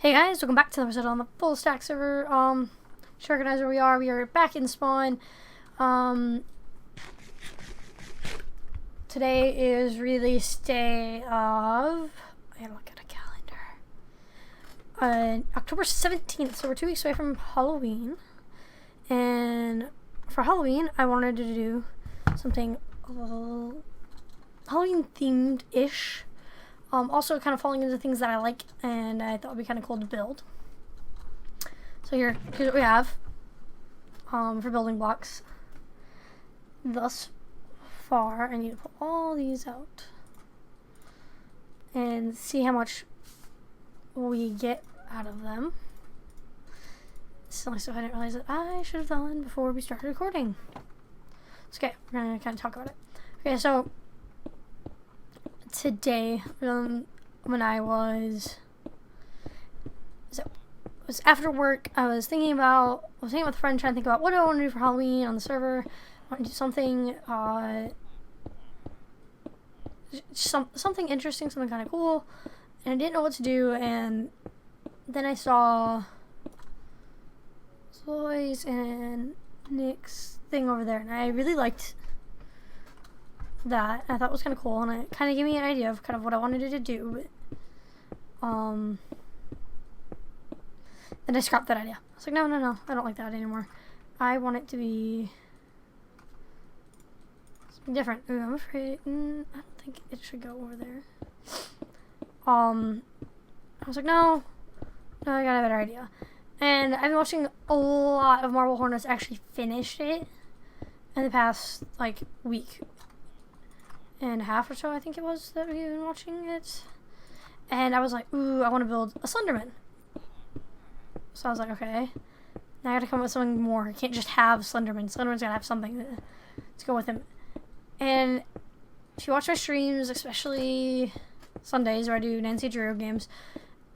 Hey guys, welcome back to the episode on the Fullstack server. Just recognize where we are. We are back in spawn. Today is release day of, I gotta look at a calendar. October 17th, so we're 2 weeks away from Halloween. And for Halloween, I wanted to do something Halloween themed-ish. Also kind of falling into things that I like and I thought would be kind of cool to build. So here's what we have for building blocks. Thus far, I need to pull all these out and see how much we get out of them. It's only stuff I didn't realize that I should have done before we started recording. It's okay, we're gonna kind of talk about it. Okay, so today, when I was after work, I was thinking with a friend, trying to think about what do I want to do for Halloween on the server. I want to do something, something interesting, something kind of cool, and I didn't know what to do. And then I saw Zoe's and Nick's thing over there, and I really liked that. I thought it was kind of cool, and it kind of gave me an idea of kind of what I wanted it to do. But, then I scrapped that idea. I was like, no, I don't like that anymore. I want it to be something different. Ooh, I'm afraid. I don't think it should go over there. I was like, no, I got a better idea. And I've been watching a lot of Marble Hornets actually finish it in the past, like, week and a half or so, I think it was, that we've been watching it. And I was like, ooh, I want to build a Slenderman. So I was like, okay, now I gotta come up with something more. I can't just have Slenderman. Slenderman's gotta have something to go with him. And if you watch my streams, especially Sundays where I do Nancy Drew games,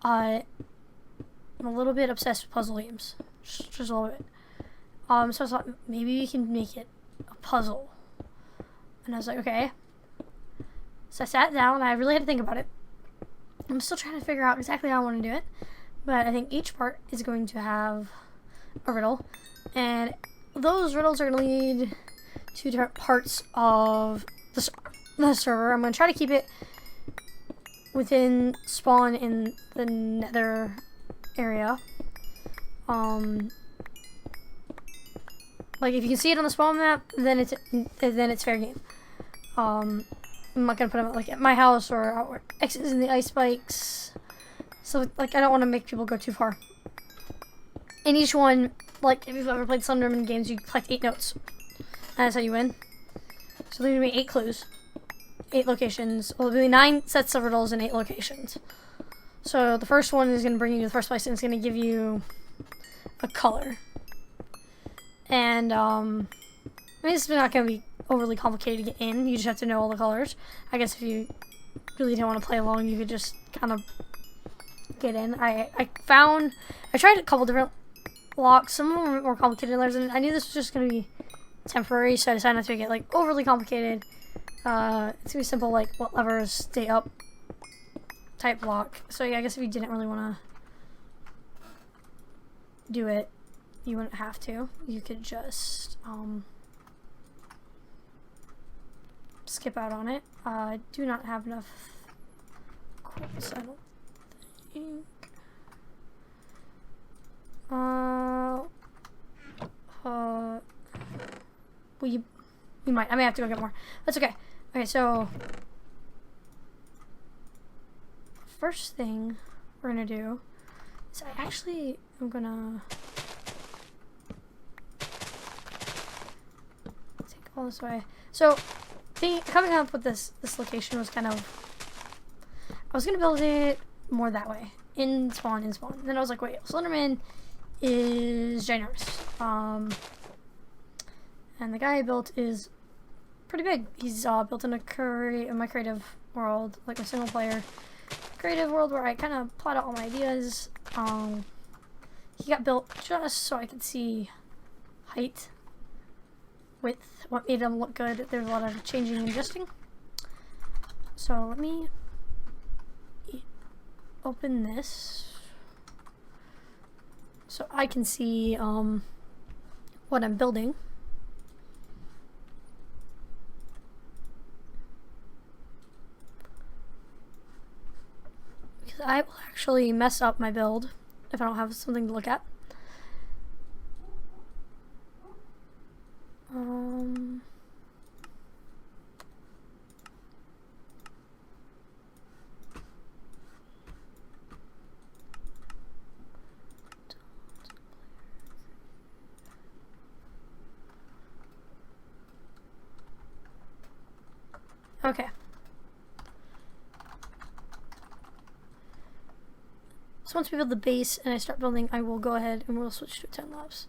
I'm a little bit obsessed with puzzle games. Just a little bit. So I thought maybe we can make it a puzzle. And I was like, okay. So I sat down and I really had to think about it. I'm still trying to figure out exactly how I want to do it. But I think each part is going to have a riddle. And those riddles are going to lead to different parts of the server. I'm going to try to keep it within spawn in the nether area. Like if you can see it on the spawn map, then it's fair game. I'm not gonna put them like at my house or X's in the ice spikes. So like I don't want to make people go too far. In each one, like if you've ever played Slendermen games, you collect 8 notes. And that's how you win. So there's gonna be 8 clues, 8 locations. Well, there'll be 9 sets of riddles and 8 locations. So the first one is gonna bring you to the first place, and it's gonna give you a color. And I mean, it's not gonna be overly complicated to get in. You just have to know all the colors. I guess if you really don't want to play along, you could just kind of get in. I tried a couple different locks. Some of them were more complicated than others, and I knew this was just going to be temporary, so I decided not to make it like overly complicated. It's going to be simple, like what levers stay up type lock. So yeah, I guess if you didn't really want to do it, you wouldn't have to. You could just skip out on it. I do not have enough quartz, I don't think. We might. I may have to go get more. That's okay. Okay, so first thing we're gonna do is I'm gonna take all this away. So coming up with this location was kind of, I was gonna build it more that way, in spawn. And then I was like, wait, Slenderman is ginormous. And the guy I built is pretty big. He's built in my creative world, like a single player creative world where I kind of plot out all my ideas. He got built just so I could see height, width, what made him look good. There's a lot of changing and adjusting. So let me open this. so I can see what I'm building. Because I will actually mess up my build if I don't have something to look at. Okay. So once we build the base and I start building, I will go ahead and we'll switch to 10 labs.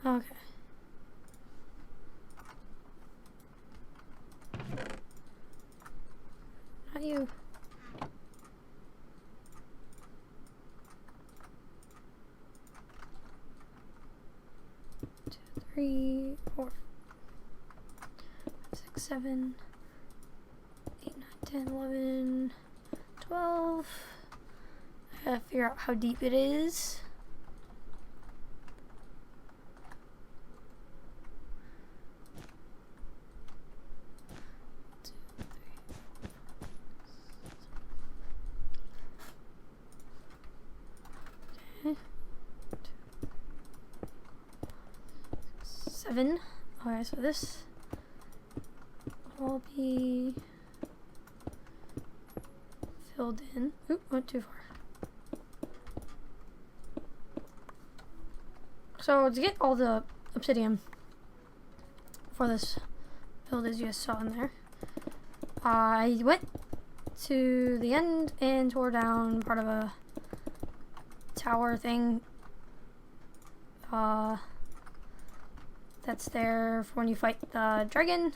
Okay. Not you. Two, 3, 4, 5, 6, 7, 8, 9, 10, 11, 12. I gotta figure out how deep it is. Seven. Okay, so this will be filled in. Oop, went too far. So to get all the obsidian for this build, as you guys saw in there, I went to the end and tore down part of a tower thing. That's there for when you fight the dragon.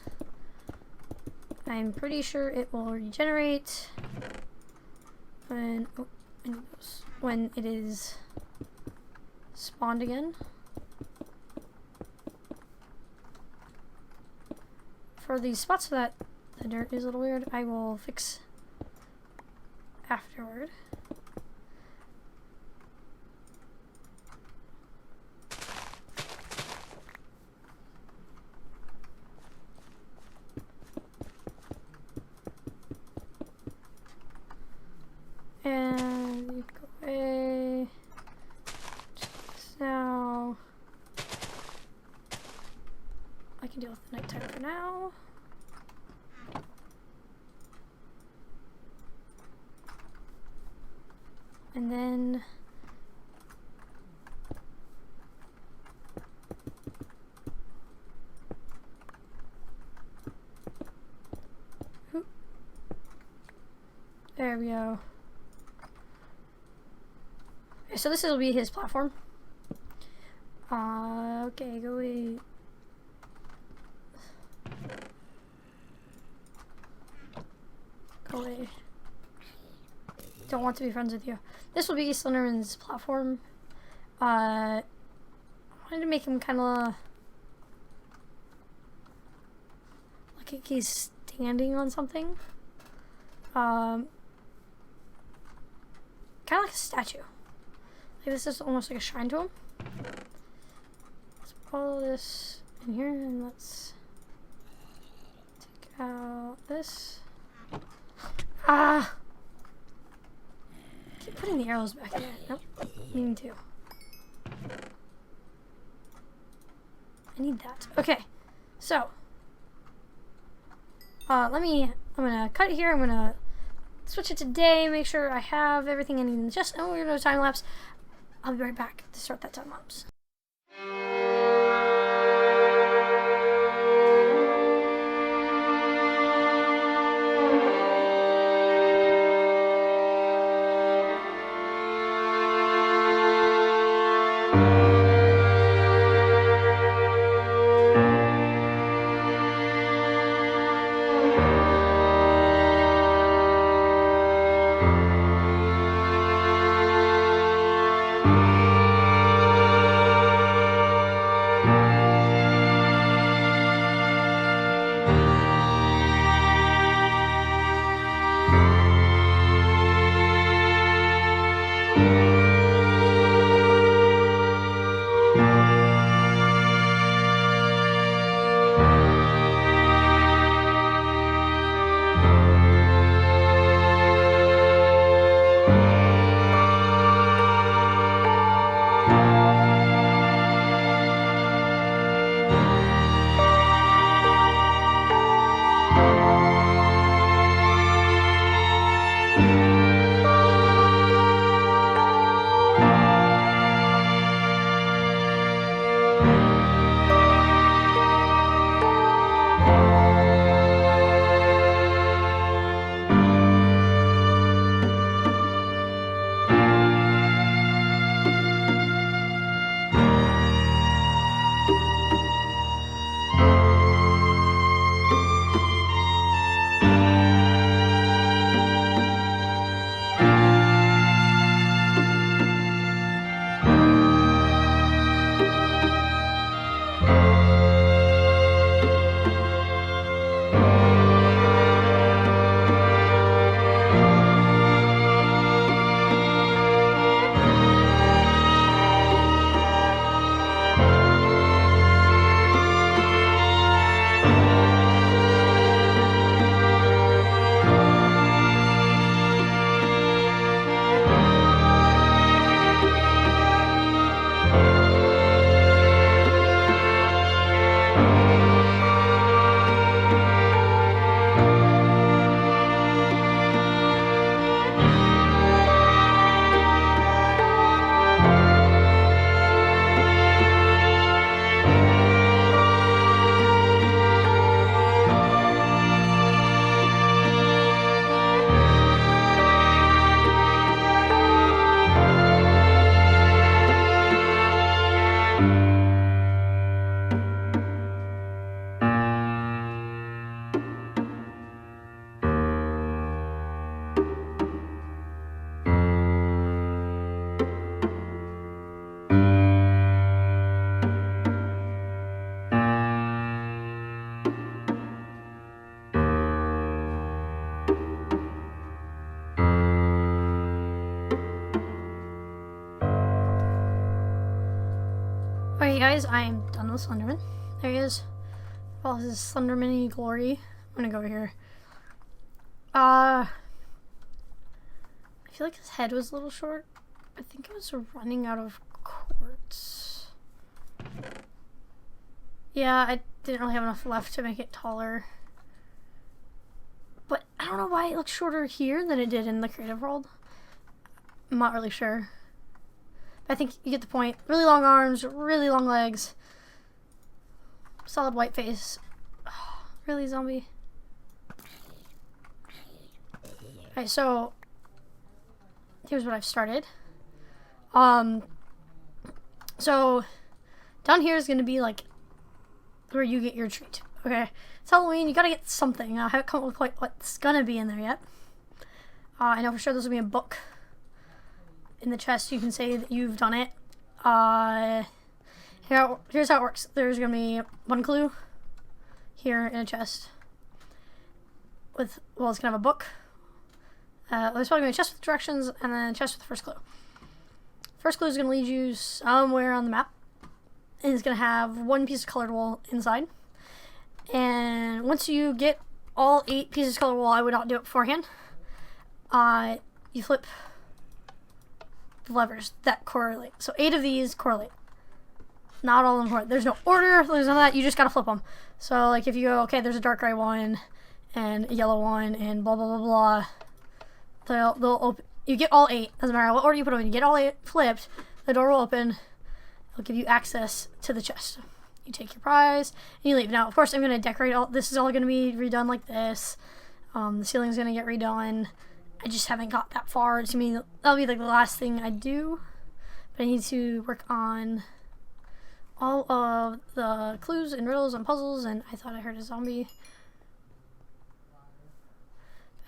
I'm pretty sure it will regenerate when when it is spawned again. For these spots that the dirt is a little weird, I will fix afterward. And you go away. Now I can deal with the nighttime for now. And then there we go. Okay, so this will be his platform. Okay, go away. Go away. Don't want to be friends with you. This will be Slenderman's platform. I wanted to make him kind of like he's standing on something. Kind of like a statue. Like this is almost like a shrine to him. Let's put all this in here and let's take out this. Ah! Keep putting the arrows back in there. Nope. Mean to. I need that. Okay. So. I'm gonna cut it here. I'm gonna switch it to day, make sure I have everything I need in just, and we're gonna do a time lapse. I'll be right back to start that time lapse. Hey guys, I'm done with Slenderman. There he is. All his Slenderman glory. I'm gonna go over here. I feel like his head was a little short. I think I was running out of quartz. Yeah, I didn't really have enough left to make it taller. But I don't know why it looks shorter here than it did in the creative world. I'm not really sure. But I think you get the point. Really long arms, really long legs. Solid white face. Oh, really, zombie? Alright, so here's what I've started. So down here is going to be like where you get your treat. Okay, it's Halloween. You gotta get something. I haven't come up with quite what's gonna be in there yet. I know for sure there's gonna be a book in the chest. You can say that you've done it. Here's how it works. There's gonna be one clue here in a chest with, well, it's gonna have a book. There's probably gonna be a chest with directions and then a chest with the first clue. First clue is gonna lead you somewhere on the map, and it's gonna have one piece of colored wool inside. And once you get all 8 pieces of colored wool, I would not do it beforehand. You flip the levers that correlate. So 8 of these correlate. Not all of them correlate. There's no order. There's none of that. You just gotta flip them. So like if you go, okay, there's a dark gray one and a yellow one and blah blah blah blah. They'll open. You get all 8. Doesn't matter what order you put them in. You get all 8 flipped. The door will open. It'll give you access to the chest. You take your prize and you leave. Now, of course, I'm gonna decorate all. This is all gonna be redone like this. The ceiling's gonna get redone. I just haven't got that far. To me, that'll be like the last thing I do. But I need to work on all of the clues and riddles and puzzles. And I thought I heard a zombie.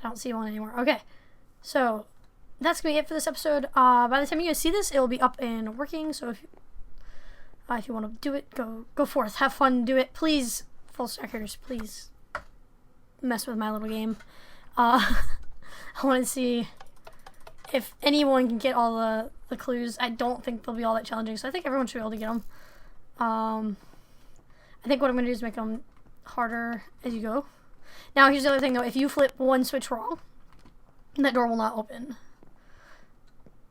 I don't see one anymore. Okay, so that's gonna be it for this episode. By the time you guys see this, it will be up and working. So if you want to do it, go forth, have fun, do it. Please, Fullstackers, please mess with my little game. I want to see if anyone can get all the clues. I don't think they'll be all that challenging, so I think everyone should be able to get them. I think what I'm going to do is make them harder as you go. Now, here's the other thing, though. If you flip one switch wrong, that door will not open.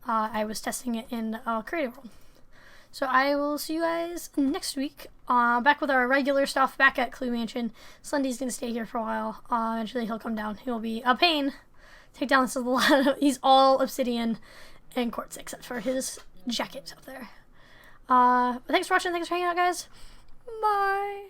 I was testing it in Creative World. So I will see you guys next week. Back with our regular stuff, back at Clue Mansion. Slendy's going to stay here for a while. Eventually he'll come down. He'll be a pain. Take down this a lot. He's all obsidian and quartz except for his jacket up there. But thanks for watching. Thanks for hanging out, guys. Bye.